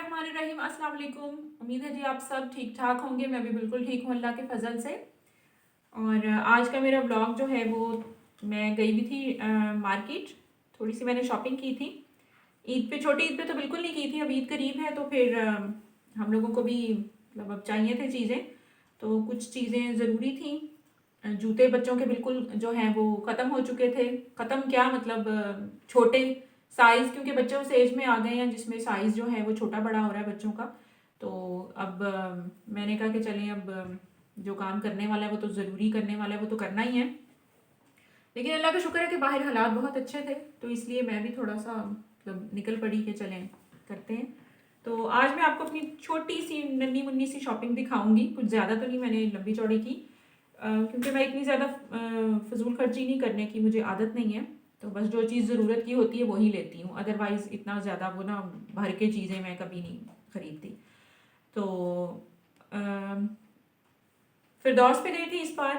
बिस्मिल्लाहिर्रहमानिर्रहीम। अस्सलाम वालेकुम। उम्मीद है जी आप सब ठीक ठाक होंगे। मैं भी बिल्कुल ठीक हूँ अल्लाह के फजल से। और आज का मेरा व्लॉग जो है वो मैं गई हुई थी मार्केट। थोड़ी सी मैंने शॉपिंग की थी ईद पे। छोटी ईद पे तो बिल्कुल नहीं की थी, अब ईद करीब है तो फिर हम लोगों को भी मतलब अब चाहिए थे चीज़ें, तो कुछ चीज़ें ज़रूरी थी। जूते बच्चों के बिल्कुल जो हैं वो ख़त्म हो चुके थे। ख़त्म क्या मतलब छोटे साइज़, क्योंकि बच्चे उस एज में आ गए हैं जिसमें साइज़ जो है वो छोटा बड़ा हो रहा है बच्चों का। तो अब मैंने कहा कि चलें, अब जो काम करने वाला है वो तो ज़रूरी करने वाला है, वो तो करना ही है। लेकिन अल्लाह का शुक्र है कि बाहर हालात बहुत अच्छे थे, तो इसलिए मैं भी थोड़ा सा मतलब निकल पड़ी कि चलें करते हैं। तो आज मैं आपको अपनी छोटी सी नन्ही मुन्नी सी शॉपिंग दिखाऊंगी। कुछ ज़्यादा तो नहीं मैंने लंबी चौड़ी की, क्योंकि मैं इतनी ज़्यादा फजूल खर्ची नहीं करने की मुझे आदत नहीं है। तो बस जो चीज़ ज़रूरत की होती है वही लेती हूँ, अदरवाइज़ इतना ज़्यादा वो ना भर के चीज़ें मैं कभी नहीं ख़रीदती। तो फिरदौस पे गई थी इस बार,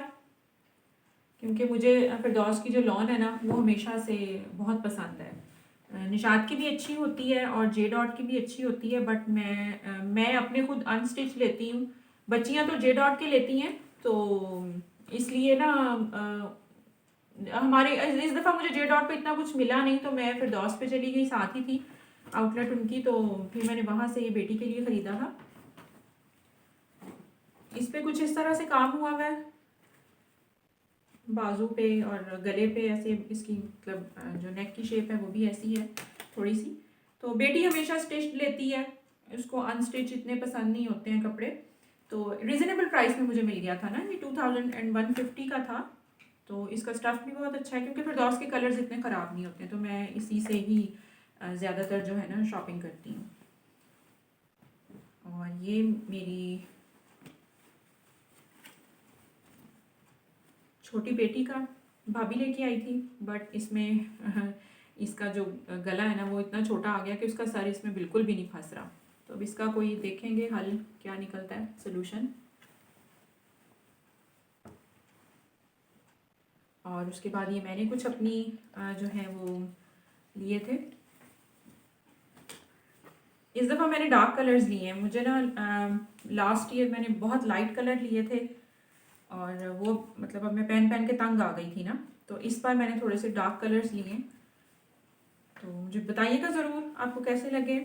क्योंकि मुझे फिरदौस की जो लॉन है ना वो हमेशा से बहुत पसंद है। निशात की भी अच्छी होती है और जे डॉट की भी अच्छी होती है, बट मैं अपने खुद अनस्टिच लेती हूँ। बच्चियाँ तो जे डॉट के लेती हैं, तो इसलिए ना हमारे इस दफ़ा मुझे जे डॉट पे इतना कुछ मिला नहीं, तो मैं फिरदौस पे चली गई, साथ ही थी आउटलेट उनकी। तो फिर मैंने वहाँ से ये बेटी के लिए ख़रीदा था। इस पे कुछ इस तरह से काम हुआ हुआ है, बाजू पे और गले पे ऐसे। इसकी मतलब जो नेक की शेप है वो भी ऐसी है थोड़ी सी। तो बेटी हमेशा स्टिच लेती है, उसको अनस्टिच इतने पसंद नहीं होते हैं कपड़े। तो रिजनेबल प्राइस में मुझे मिल गया था ना, ये 2150 का था। तो इसका स्टफ़ भी बहुत अच्छा है, क्योंकि फिरदौस के कलर्स इतने ख़राब नहीं होते, तो मैं इसी से ही ज़्यादातर जो है ना शॉपिंग करती हूँ। और ये मेरी छोटी बेटी का भाभी लेके आई थी, बट इसमें इसका जो गला है ना वो इतना छोटा आ गया कि उसका सर इसमें बिल्कुल भी नहीं फंस रहा। तो अब इसका कोई देखेंगे हल क्या निकलता है, सोल्यूशन। और उसके बाद ये मैंने कुछ अपनी जो है वो लिए थे। इस दफ़ा मैंने डार्क कलर्स लिए हैं। मुझे ना लास्ट ईयर मैंने बहुत लाइट कलर लिए थे, और वो मतलब अब मैं पहन पहन के तंग आ गई थी ना, तो इस बार मैंने थोड़े से डार्क कलर्स लिए हैं। तो मुझे बताइएगा ज़रूर आपको कैसे लगे।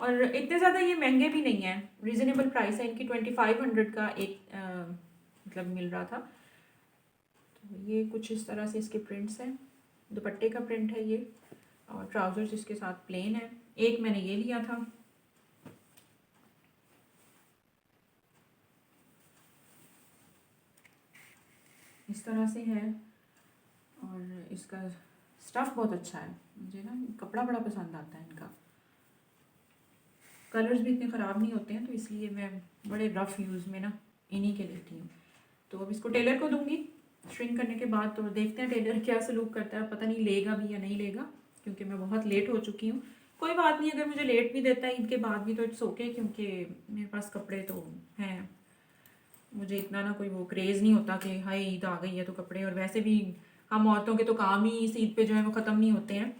और इतने ज़्यादा ये महंगे भी नहीं हैं, रीज़नेबल प्राइस है इनकी। 2500 का एक मतलब मिल रहा था। तो ये कुछ इस तरह से इसके प्रिंट्स हैं। दुपट्टे का प्रिंट है ये, और ट्राउज़र्स इसके साथ प्लेन है। एक मैंने ये लिया था। इस तरह से है, और इसका स्टफ़ बहुत अच्छा है। मुझे ना कपड़ा बड़ा पसंद आता है इनका। कलर्स भी इतने ख़राब नहीं होते हैं, तो इसलिए मैं बड़े रफ़ यूज़ में ना इन्हीं के लेती हूँ। तो अब इसको टेलर को दूंगी श्रिंक करने के बाद, तो देखते हैं टेलर क्या सलूक करता है। पता नहीं लेगा भी या नहीं लेगा, क्योंकि मैं बहुत लेट हो चुकी हूँ। कोई बात नहीं, अगर मुझे लेट भी देता है ईद के बाद भी तो इट्स ओके, क्योंकि मेरे पास कपड़े तो हैं। मुझे इतना ना कोई वो क्रेज़ नहीं होता कि हाय ईद आ गई है तो कपड़े। और वैसे भी हम औरतों के तो काम ही इस ईद पे जो है वो ख़त्म नहीं होते हैं।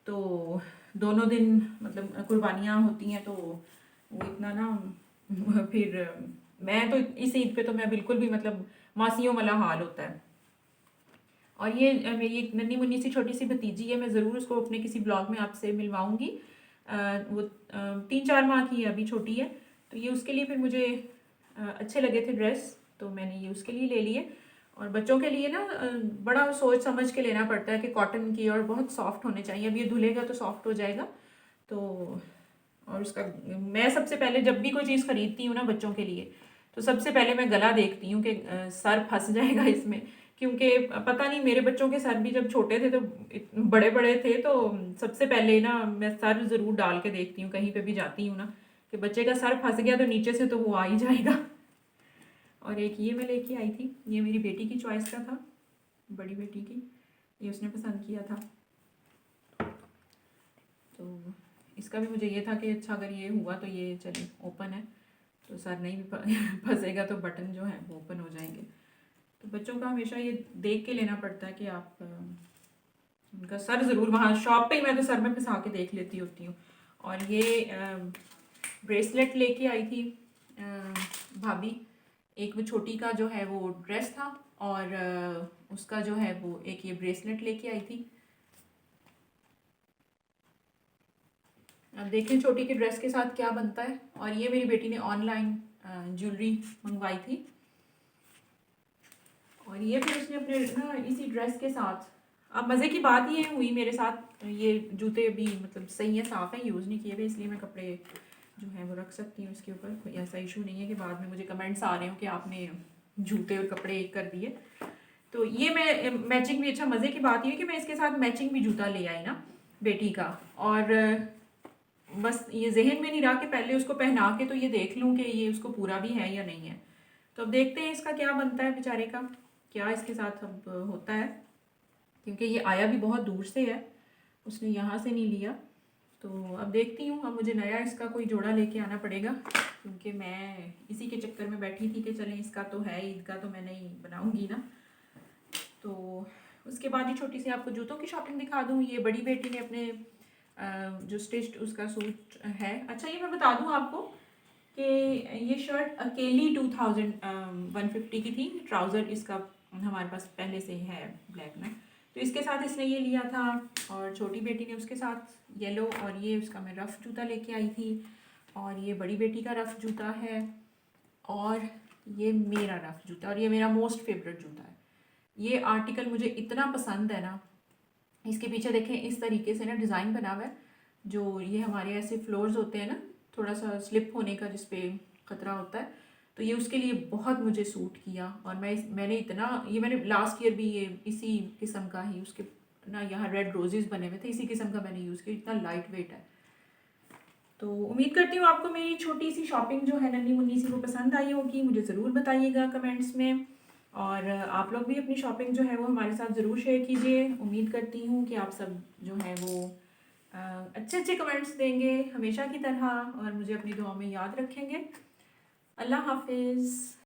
तो दोनों दिन मतलब कुर्बानियाँ होती हैं, तो वो इतना ना फिर मैं तो इस ईद पे तो मैं बिल्कुल भी मतलब मासियों वाला हाल होता है। और ये मेरी एक नन्ही मुन्नी सी छोटी सी भतीजी है, मैं ज़रूर उसको अपने किसी ब्लॉग में आपसे मिलवाऊंगी। वो 3-4 माह की है, अभी छोटी है। तो ये उसके लिए फिर मुझे अच्छे लगे थे ड्रेस, तो मैंने ये उसके लिए ले लिए। और बच्चों के लिए ना बड़ा सोच समझ के लेना पड़ता है कि कॉटन की और बहुत सॉफ्ट होने चाहिए। अब ये धुलेगा तो सॉफ्ट हो जाएगा। तो और उसका मैं सबसे पहले जब भी कोई चीज़ खरीदती हूँ ना बच्चों के लिए, तो सबसे पहले मैं गला देखती हूँ कि सर फंस जाएगा इसमें। क्योंकि पता नहीं, मेरे बच्चों के सर भी जब छोटे थे तो बड़े बड़े थे, तो सबसे पहले ना मैं सर ज़रूर डाल के देखती हूँ कहीं पे भी जाती हूँ ना, कि बच्चे का सर फंस गया तो नीचे से तो वो आ ही जाएगा। और एक ये मैं लेके आई थी, ये मेरी बेटी की चॉइस का था, बड़ी बेटी की, ये उसने पसंद किया था। तो इसका भी मुझे ये था कि अच्छा अगर ये हुआ तो ये चलिए ओपन है, तो सर नहीं भी फंसेगा तो बटन जो है वो ओपन हो जाएंगे। तो बच्चों का हमेशा ये देख के लेना पड़ता है कि आप उनका सर ज़रूर वहाँ शॉप पे ही मैं तो सर में फंसा के देख लेती होती हूँ। और ये ब्रेसलेट लेके आई थी भाभी। एक वो छोटी का जो है वो ड्रेस था और उसका जो है वो एक ये ब्रेसलेट लेके आई थी। अब देखें छोटी की ड्रेस के साथ क्या बनता है। और ये मेरी बेटी ने ऑनलाइन ज्वेलरी मंगवाई थी और ये फिर उसने अपने ना इसी ड्रेस के साथ। अब मज़े की बात ये हुई मेरे साथ, ये जूते भी मतलब सही है, साफ़ है, यूज़ नहीं किए हुए, इसलिए मैं कपड़े जो है वो रख सकती हूँ इसके ऊपर। कोई ऐसा इशू नहीं है कि बाद में मुझे कमेंट्स आ रहे हो कि आपने जूते और कपड़े एक कर दिए। तो ये मैं मैचिंग भी, अच्छा मज़े की बात ये है कि मैं इसके साथ मैचिंग भी जूता ले आई ना बेटी का। और बस ये जहन में नहीं रहा कि पहले उसको पहना के तो ये देख लूँ कि ये उसको पूरा भी है या नहीं है। तो अब देखते हैं इसका क्या बनता है बेचारे का, क्या इसके साथ अब होता है, क्योंकि ये आया भी बहुत दूर से है, उसने यहाँ से नहीं लिया। तो अब देखती हूँ, अब मुझे नया इसका कोई जोड़ा लेके आना पड़ेगा, क्योंकि मैं इसी के चक्कर में बैठी थी कि चलें इसका तो है, ईद का तो मैं नहीं बनाऊँगी ना। तो उसके बाद ही छोटी सी आपको जूतों की शॉपिंग दिखा दूँ। ये बड़ी बेटी ने अपने जो स्टिच्ड उसका सूट है। अच्छा ये मैं बता दूँ आपको कि ये शर्ट अकेली 2150 की थी। ट्राउज़र इसका हमारे पास पहले से है ब्लैक में, तो इसके साथ इसने ये लिया था। और छोटी बेटी ने उसके साथ येलो, और ये उसका मैं रफ़ जूता लेके आई थी, और ये बड़ी बेटी का रफ़ जूता है, और ये मेरा रफ़ जूता, और ये मेरा मोस्ट फेवरेट जूता है। ये आर्टिकल मुझे इतना पसंद है ना, इसके पीछे देखें इस तरीके से ना डिज़ाइन बना हुआ है, जो ये हमारे ऐसे फ्लोर्स होते हैं ना थोड़ा सा स्लिप होने का जिस पे ख़तरा होता है, तो ये उसके लिए बहुत मुझे सूट किया। और मैंने इतना, ये मैंने लास्ट ईयर भी ये इसी किस्म का ही, उसके ना यहाँ रेड रोजेस बने हुए थे, इसी किस्म का मैंने यूज़ किया, इतना लाइट वेट है। तो उम्मीद करती हूँ आपको मेरी छोटी सी शॉपिंग जो है नन्ही मुन्नी सी वो पसंद आई होगी। मुझे ज़रूर बताइएगा कमेंट्स में, और आप लोग भी अपनी शॉपिंग जो है वो हमारे साथ ज़रूर शेयर कीजिए। उम्मीद करती हूँ कि आप सब जो है वो अच्छे अच्छे कमेंट्स देंगे हमेशा की तरह, और मुझे अपनी दुआ में याद रखेंगे। अल्लाह हाफिज़।